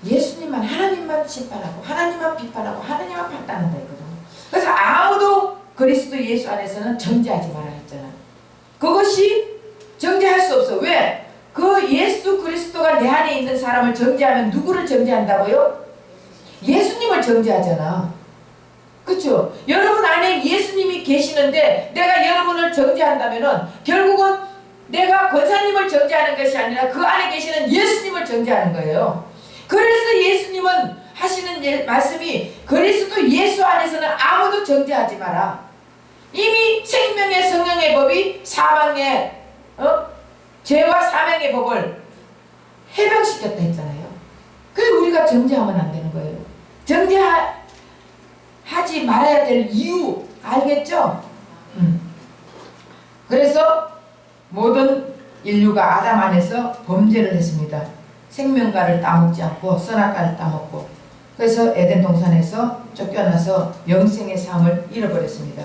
[SPEAKER 1] 예수님만, 하나님만 심판하고 하나님만 비판하고 하나님만 판단한다 이거죠. 그래서 아무도 그리스도 예수 안에서는 정죄하지 말아 했잖아. 그것이 정죄할 수 없어. 왜? 그 예수 그리스도가 내 안에 있는 사람을 정죄하면 누구를 정죄한다고요? 예수님을 정죄하잖아. 그렇죠? 여러분 안에 예수님이 계시는데 내가 여러분을 정죄한다면은 결국은 내가 권사님을 정죄하는 것이 아니라 그 안에 계시는 예수님을 정죄하는 거예요. 그래서 예수님은 하시는 말씀이 그리스도 예수 안에서는 아무도 정죄하지 마라. 이미 생명의 성령의 법이 사망의 죄와 사망의 법을 해방시켰다 했잖아요. 그래서 우리가 정죄하면 안 되는 거예요. 정죄하지 말아야 될 이유 알겠죠? 그래서 모든 인류가 아담 안에서 범죄를 했습니다. 생명과를 따먹지 않고 선악과를 따먹고, 그래서 에덴 동산에서 쫓겨나서 영생의 삶을 잃어버렸습니다.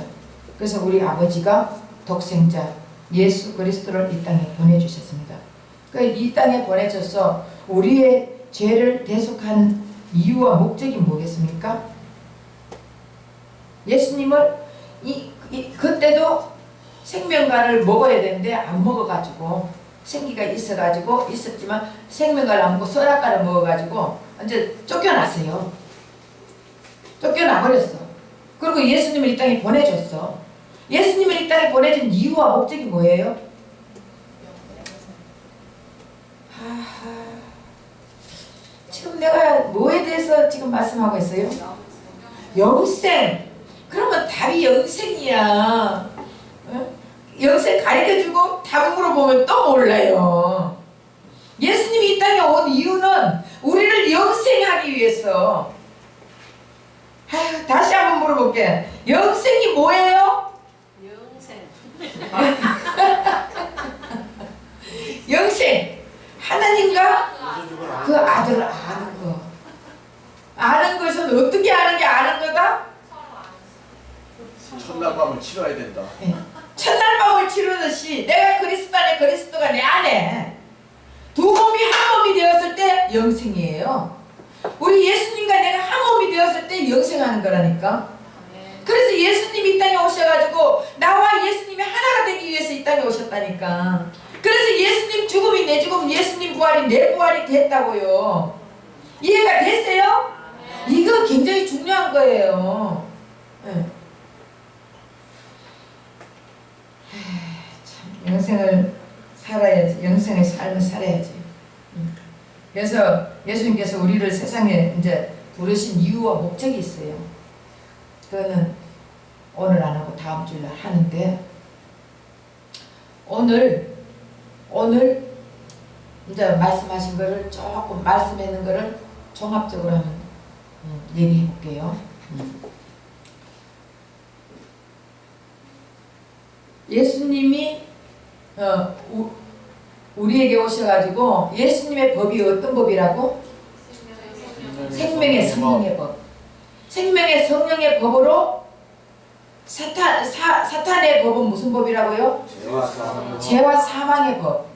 [SPEAKER 1] 그래서 우리 아버지가 독생자 예수 그리스도를 이 땅에 보내주셨습니다. 그러니까 이 땅에 보내줘서 우리의 죄를 대속한 이유와 목적이 뭐겠습니까? 예수님을 그때도 생명과를 먹어야 되는데 안 먹어가지고 생기가 있었지만 생명과를 안 먹고 선악과를 먹어가지고 이제 쫓겨났어요. 쫓겨나버렸어. 그리고 예수님을 이 땅에 보내줬어. 예수님을 이 땅에 보내준 이유와 목적이 뭐예요? 지금 내가 뭐에 대해서 지금 말씀하고 있어요? 영생. 그러면 답이 영생이야. 영생 가르쳐주고 답 물어보면 또 몰라요. 예수님이 이 땅에 온 이유는 우리를 영생하기 위해서. 다시 한번 물어볼게. 영생이 뭐예요?
[SPEAKER 4] 영생.
[SPEAKER 1] 영생. 하나님과 그 아들을 아는 거. 아는 것은 어떻게 아는 게 아는 거다?
[SPEAKER 6] 첫날 밤을 치러야 된다.
[SPEAKER 1] 첫날 밤을 치르듯이 내가 그리스도 안에 그리스도가 내 안에 두 몸이 한 몸이 되었을 때 영생이에요. 우리 예수님과 내가 한 몸이 되었을 때 영생하는 거라니까. 그래서 예수님이 이 땅에 오셔가지고 나와 예수님이 하나가 되기 위해서 이 땅에 오셨다니까. 그래서 예수님 죽음이 내 죽음, 예수님 부활이 내 부활이 됐다고요. 이해가 됐어요? 이거 굉장히 중요한 거예요. 네. 참, 영생을 살아야지. 영생의 삶을 살아야지. 그래서 예수님께서 우리를 세상에 이제 부르신 이유와 목적이 있어요. 그거는 오늘 안 하고 다음 주에 하는데, 오늘 이제 말씀하신 거를 조금 말씀하는 거를 종합적으로 한번 얘기해 볼게요. 예수님이 우리에게 오셔가지고 예수님의 법이 어떤 법이라고? 생명의 성령의 법. 생명의 성령의 법으로 사탄의 법은 무슨 법이라고요? 죄와 사망의 법.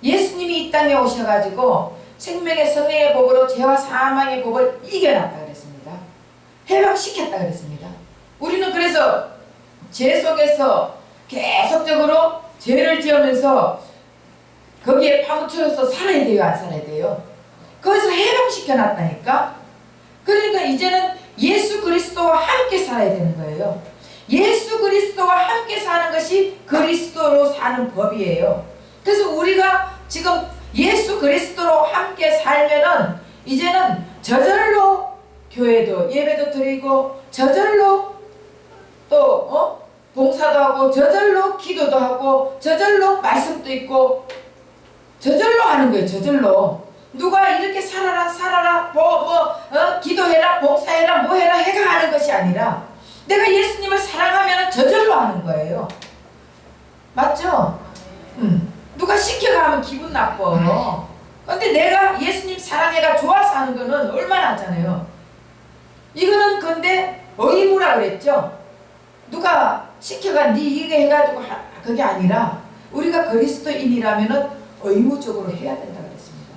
[SPEAKER 1] 예수님이 이 땅에 오셔가지고 생명의 성령의 법으로 죄와 사망의 법을 이겨놨다 그랬습니다. 해방시켰다 그랬습니다. 우리는 그래서 죄 속에서 계속적으로 죄를 지으면서 거기에 파묻혀서 살아야 돼요, 안 살아야 돼요? 거기서 해방시켜놨다니까. 그러니까 이제는 예수 그리스도와 함께 살아야 되는 거예요. 예수 그리스도와 함께 사는 것이 그리스도로 사는 법이에요. 그래서 우리가 지금 예수 그리스도로 함께 살면은 이제는 저절로 교회도 예배도 드리고 저절로 또 봉사도 하고 저절로 기도도 하고 저절로 말씀도 있고 저절로 하는 거예요. 저절로. 누가 이렇게 살아라 기도해라 봉사해라 뭐해라 해가 하는 것이 아니라 내가 예수님을 사랑하면 저절로 하는 거예요. 맞죠? 누가 시켜가면 기분 나빠. 근데 내가 예수님 사랑해가 좋아서 하는 거는 얼마나 하잖아요. 이거는 근데 의무라 그랬죠. 누가 시켜가 네 이거 해가지고 그게 아니라 우리가 그리스도인이라면은 의무적으로 해야 된다 그랬습니다.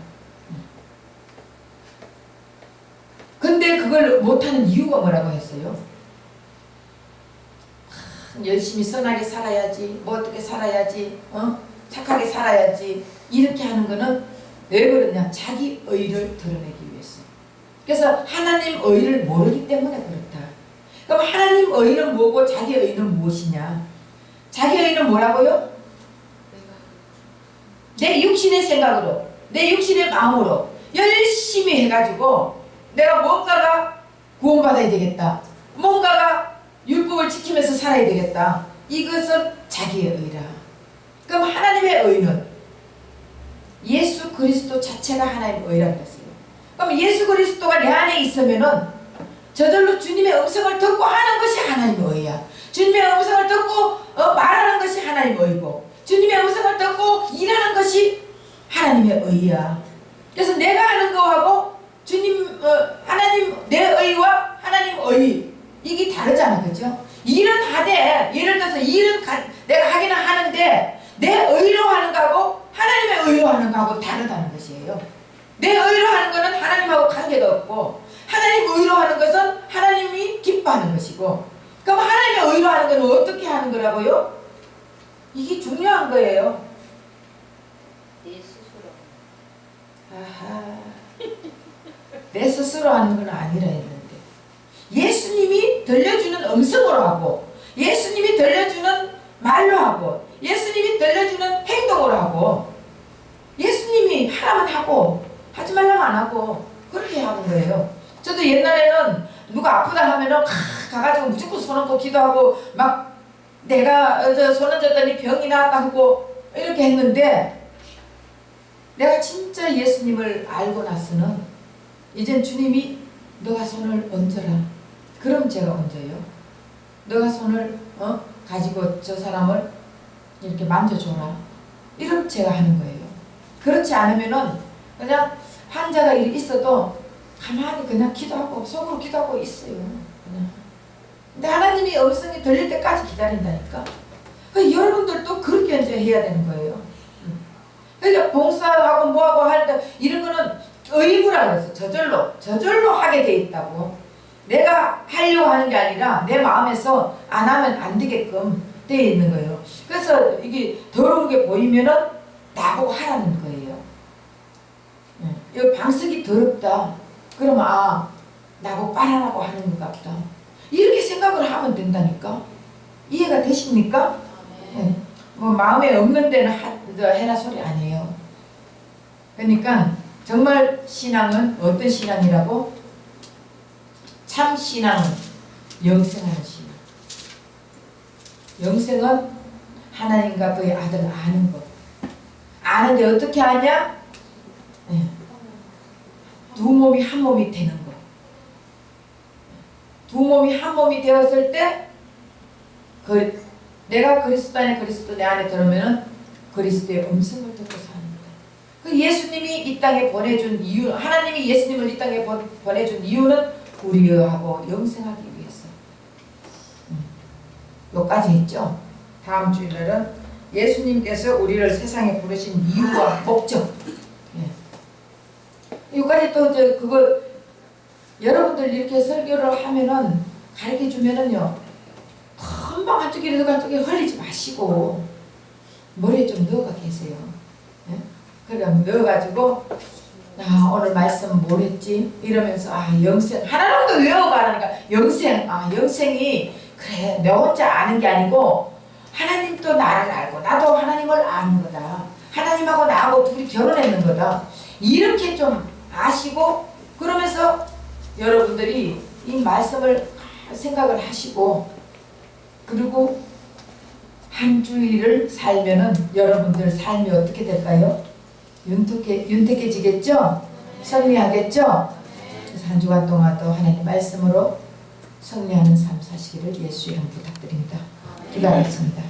[SPEAKER 1] 근데 그걸 못하는 이유가 뭐라고 했어요? 열심히 선하게 살아야지, 뭐 어떻게 살아야지, 착하게 살아야지 이렇게 하는 거는 왜 그러냐? 자기 의를 드러내기 위해서. 그래서 하나님 의를 모르기 때문에 그렇다. 그럼 하나님 의는 뭐고 자기 의는 무엇이냐? 자기 의는 뭐라고요? 내 육신의 생각으로, 내 육신의 마음으로 열심히 해가지고 내가 뭔가가 구원받아야 되겠다. 뭔가가 율법을 지키면서 살아야 되겠다. 이것은 자기의 의라. 그럼 하나님의 의는 예수 그리스도 자체가 하나님의 의라고 했어요. 그럼 예수 그리스도가 내 안에 있으면은 저절로 주님의 음성을 듣고 하는 것이 하나님의 의야. 주님의 음성을 듣고 말하는 것이 하나님의 의고 주님의 음성을 듣고 일하는 것이 하나님의 의야. 그래서 내가 하는 거하고 하나님 내 의와 하나님 의 이게 다르잖아, 그죠? 일은 하되 예를 기뻐하는 것이고, 그럼 하나님의 의로 하는 건 어떻게 하는 거라고요? 이게 중요한 거예요.
[SPEAKER 4] 내 스스로.
[SPEAKER 1] 아하, 내 스스로 하는 건 아니라 했는데, 예수님이 들려주는 음성으로 하고, 예수님이 들려주는 말로 하고, 예수님이 들려주는 행동으로 하고, 예수님이 하라면 하고 하지 말라면 안 하고 그렇게 하는 거예요. 저도 옛날에는 누가 아프다 하면은 가가지고 무조건 손 얹고 기도하고 막 내가 손 얹었더니 병이 나았다 하고 이렇게 했는데, 내가 진짜 예수님을 알고 나서는 이젠 주님이 너가 손을 얹어라. 그럼 제가 얹어요. 너가 손을 가지고 저 사람을 이렇게 만져줘라. 이럼 제가 하는 거예요. 그렇지 않으면은 그냥 환자가 있어도 가만히 그냥 기도하고 속으로 기도하고 있어요. 그냥. 근데 하나님이 음성이 들릴 때까지 기다린다니까. 그러니까 여러분들도 그렇게 이제 해야 되는 거예요. 그러니까 봉사하고 뭐하고 할 때 이런 거는 의무라 그랬어. 저절로 하게 돼 있다고. 내가 하려고 하는 게 아니라 내 마음에서 안 하면 안 되게끔 돼 있는 거예요. 그래서 이게 더러운 게 보이면은 나보고 하라는 거예요. 이 방석이 더럽다. 그러면 나보고 빨아라고 하는 것 같다. 이렇게 생각을 하면 된다니까. 이해가 되십니까? 뭐 마음에 없는 데는 해라 소리 아니에요. 그러니까 정말 신앙은 어떤 신앙이라고? 참 신앙은 영생하는 신앙. 영생은 하나님과 그의 아들을 아는 것. 아는데 어떻게 아냐? 두 몸이 한 몸이 되는 것. 두 몸이 한 몸이 되었을 때 내가 그리스도 안에 그리스도 내 안에 들으면은 그리스도의 음성을 듣고 사는 거다. 그 예수님이 이 땅에 보내준 이유, 하나님이 예수님을 이 땅에 보내준 이유는 우리하고 영생하기 위해서. 여기까지 했죠. 다음 주일날은 예수님께서 우리를 세상에 부르신 이유와 목적. 여기까지 또 그거 여러분들 이렇게 설교를 하면은 가르쳐 주면은요, 금방 한쪽이라도 한쪽에 흘리지 마시고 머리에 좀 넣어가 계세요. 그럼 넣어가지고 오늘 말씀 뭘 했지? 이러면서 영생 하나님도 외워가라니까. 영생이 그래 내 혼자 아는 게 아니고 하나님도 나를 알고 나도 하나님을 아는 거다. 하나님하고 나하고 둘이 결혼했는 거다. 이렇게 좀 아시고, 그러면서 여러분들이 이 말씀을 생각을 하시고, 그리고 한 주일을 살면은 여러분들 삶이 어떻게 될까요? 윤택해지겠죠? 승리하겠죠? 그래서 한 주간 동안도 하나님 말씀으로 승리하는 삶 사시기를 예수 이름 부탁드립니다. 기도하겠습니다.